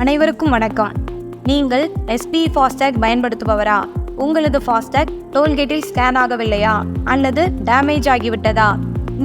அனைவருக்கும் வணக்கம். நீங்கள் எஸ்பி ஃபாஸ்டேக் பயன்படுத்துபவரா? உங்களது ஃபாஸ்டேக் டோல்கேட்டில் ஸ்கேன் ஆகவில்லையா அல்லது டேமேஜ் ஆகிவிட்டதா?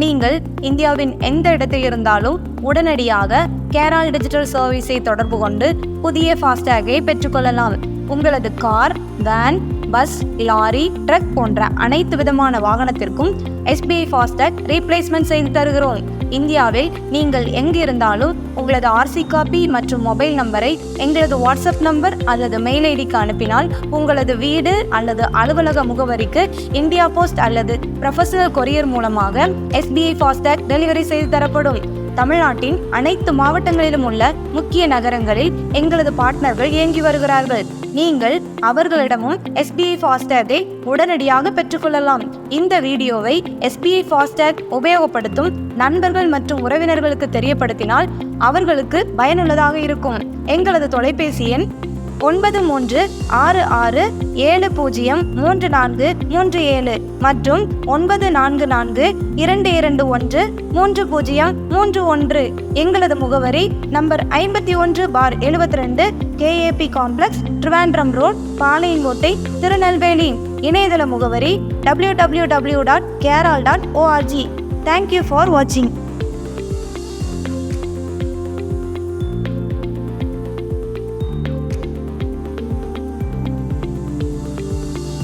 நீங்கள் இந்தியாவின் எந்த இடத்தில் இருந்தாலும் உடனடியாக கேரால் டிஜிட்டல் சர்வீஸை தொடர்பு கொண்டு புதிய ஃபாஸ்டேகை பெற்றுக்கொள்ளலாம். உங்களது car, van, bus, lorry, truck போன்ற அனைத்து விதமான வாகனத்திற்கும் SBI ஃபாஸ்டேக் ரீப்ளேஸ்மெண்ட் செய்து தருகிறோம். இந்தியாவில் நீங்கள் எங்கு இருந்தாலும் உங்களது RC காப்பி மற்றும் மொபைல் நம்பரை எங்களது வாட்ஸ்அப் நம்பர் அல்லது மெயில் ஐடிக்கு அனுப்பினால் உங்களது வீடு அல்லது அலுவலக முகவரிக்கு இந்தியா போஸ்ட் அல்லது ப்ரொஃபஷனல் கொரியர் மூலமாக SBI ஃபாஸ்டேக் டெலிவரி செய்து தரப்படும். தமிழ்நாட்டின் அனைத்து மாவட்டங்களிலும் உள்ள முக்கிய நகரங்களில் எங்களது பார்ட்னர்கள் இயங்கி வருகிறார்கள். நீங்கள் அவர்களிடமும் SBI ஃபாஸ்டேகை உடனடியாக பெற்றுக்கொள்ளலாம். இந்த வீடியோவை SBI ஃபாஸ்டேக் உபயோகப்படுத்தும் நண்பர்கள் மற்றும் உறவினர்களுக்கு தெரியப்படுத்தினால் அவர்களுக்கு பயனுள்ளதாக இருக்கும். எங்களது தொலைபேசி எண் 9366703437 மற்றும் 9442213031. எங்களது முகவரி number 51/72 K.A.P complex, Trivandrum road, Palayamkottai, Tirunelveli. இணையதள முகவரி www.careall.org. Thank you for watching.